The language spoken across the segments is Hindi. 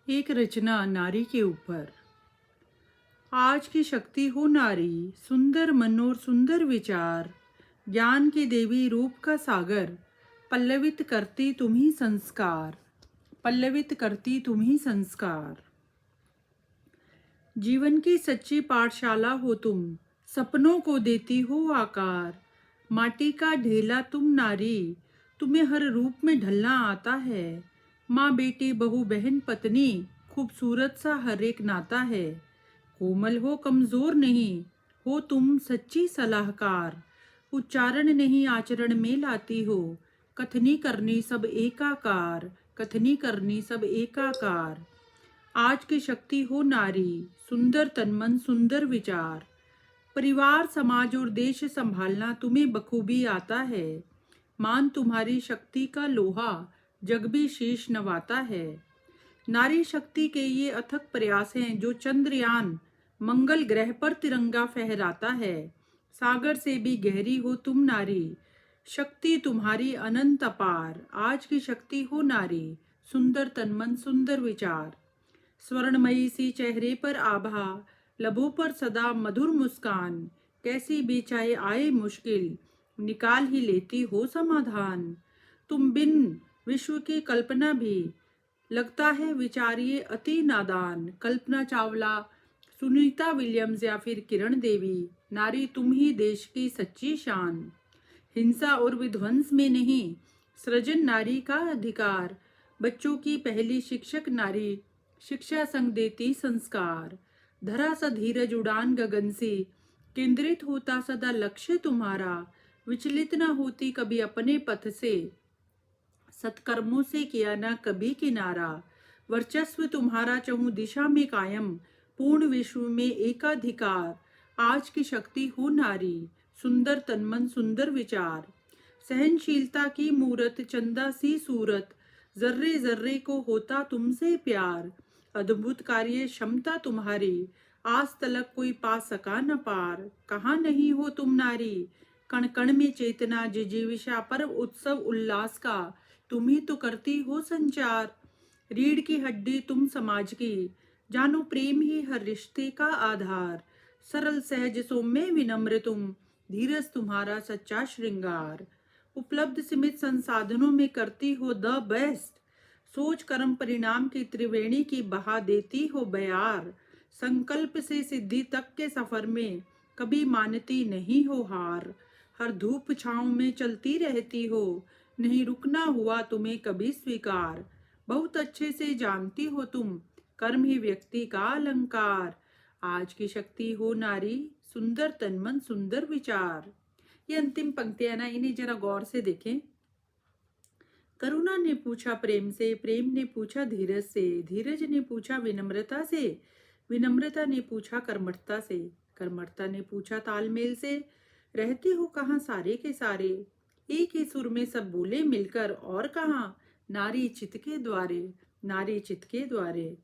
एक रचना नारी के ऊपर। आज की शक्ति हो नारी, सुंदर मन और सुंदर विचार, ज्ञान की देवी रूप का सागर, पल्लवित करती तुम्ही संस्कार, पल्लवित करती तुम्ही संस्कार। जीवन की सच्ची पाठशाला हो तुम, सपनों को देती हो आकार, माटी का ढेला तुम नारी, तुम्हें हर रूप में ढलना आता है। माँ बेटी बहू बहन पत्नी, खूबसूरत सा हर एक नाता है। कोमल हो कमजोर नहीं, हो तुम सच्ची सलाहकार, उच्चारण नहीं आचरण में लाती हो, कथनी करनी सब एकाकार, कथनी करनी सब एकाकार। आज की शक्ति हो नारी, सुंदर तन मन सुंदर विचार, परिवार समाज और देश संभालना तुम्हें बखूबी आता है। मान तुम्हारी शक्ति का लोहा, जग भी शीश नवाता है। नारी शक्ति के ये अथक प्रयास हैं जो चंद्रयान मंगल ग्रह पर तिरंगा फहराता है। सागर से भी गहरी हो तुम नारी, शक्ति तुम्हारी अनंत अपार। आज की शक्ति हो नारी, सुंदर तन मन सुंदर विचार, स्वर्णमयी सी चेहरे पर आभा, लबों पर सदा मधुर मुस्कान, कैसी भी चाहे आए मुश्किल, निकाल ही लेती हो समाधान। तुम बिन विश्व की कल्पना भी, लगता है विचारिए अति नादान। कल्पना चावला, सुनीता विलियम्स या फिर किरण देवी, नारी तुम ही देश की सच्ची शान। हिंसा और विध्वंस में नहीं, सृजन नारी का अधिकार, बच्चों की पहली शिक्षक नारी, शिक्षा संग देती संस्कार। धरा सा धीरज उड़ान गगन से, केंद्रित होता सदा लक्ष्य तुम्हारा, विचलित न होती कभी अपने पथ से, सत्कर्मों से किया न कभी किनारा। वर्चस्व तुम्हारा चहुं दिशा में कायम, पूर्ण विश्व में एकाधिकार। आज की शक्ति हो नारी, सुंदर तन मन सुंदर विचार, सहनशीलता की मूरत चंदा सी सूरत, जर्रे जर्रे को होता तुमसे प्यार। अद्भुत कार्य क्षमता तुम्हारी, आज तलक कोई पा सका न पार। कहाँ नहीं हो तुम नारी, कण कण में चेतना जिजीविषा पर्व उत्सव उल्लास का, तुम ही तो करती हो संचार। रीढ़ की हड्डी तुम समाज की, जानो प्रेम ही हर रिश्ते का आधार। सरल सहज सौम्य विनम्र तुम, धीरज तुम्हारा सच्चा श्रृंगार। उपलब्ध सीमित संसाधनों में करती हो द बेस्ट, सोच कर्म परिणाम की त्रिवेणी की बहा देती हो बयार। संकल्प से सिद्धि तक के सफर में कभी मानती नहीं हो हार। हर धूप छांव में चलती रहती हो, नहीं रुकना हुआ तुम्हें कभी स्वीकार। बहुत अच्छे से जानती हो तुम, कर्म ही व्यक्ति का अलंकार। आज की शक्ति हो नारी, सुंदर तन मन सुंदर विचार। ये अंतिम पंक्तियां ना, इन्हें जरा गौर से देखें। करुणा ने पूछा प्रेम से, प्रेम ने पूछा धीरज से, धीरज ने पूछा विनम्रता से, विनम्रता ने पूछा कर्मठता से, कर्मठता ने पूछा तालमेल से। रहते हो कहाँ सारे के सारे, एक ही सुर में सब बोले मिलकर, और कहाँ नारी चित के द्वारे, नारी चित के द्वारे।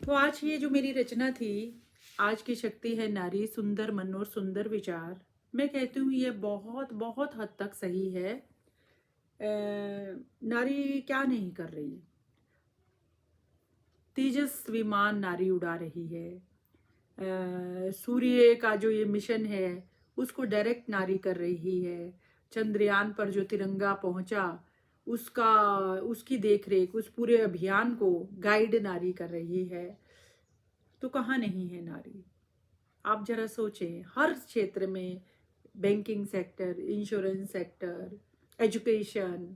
तो आज ये जो मेरी रचना थी, आज की शक्ति है नारी, सुंदर मन और सुंदर विचार, मैं कहती हूँ ये बहुत बहुत हद तक सही है। नारी क्या नहीं कर रही, तेजस विमान नारी उड़ा रही है। सूर्य का जो ये मिशन है उसको डायरेक्ट नारी कर रही है। चंद्रयान पर जो तिरंगा पहुंचा उसका, उसकी देखरेख, उस पूरे अभियान को गाइड नारी कर रही है। तो कहाँ नहीं है नारी? आप जरा सोचें, हर क्षेत्र में, banking sector, insurance sector, education,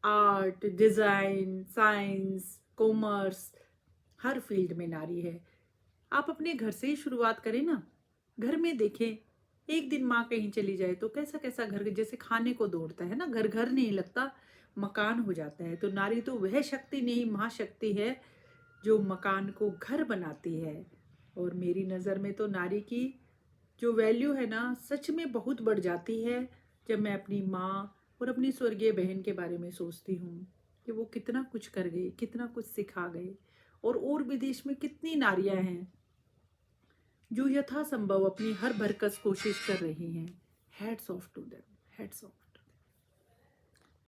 art, design, science, commerce, हर फील्ड में नारी है। आप अपने घर से ही शुरुआत करें ना। घर में देखें, एक दिन माँ कहीं चली जाए तो कैसा कैसा घर जैसे खाने को दौड़ता है ना, घर घर नहीं लगता, मकान हो जाता है। तो नारी तो वह शक्ति नहीं, महाशक्ति है जो मकान को घर बनाती है। और मेरी नज़र में तो नारी की जो वैल्यू है ना, सच में बहुत बढ़ जाती है जब मैं अपनी माँ और अपनी स्वर्गीय बहन के बारे में सोचती हूँ कि वो कितना कुछ कर गई, कितना कुछ सिखा गए। और विदेश में कितनी नारियां हैं जो यथासंभव अपनी हर भरकस कोशिश कर रही हैं। Hats off to them, hats of.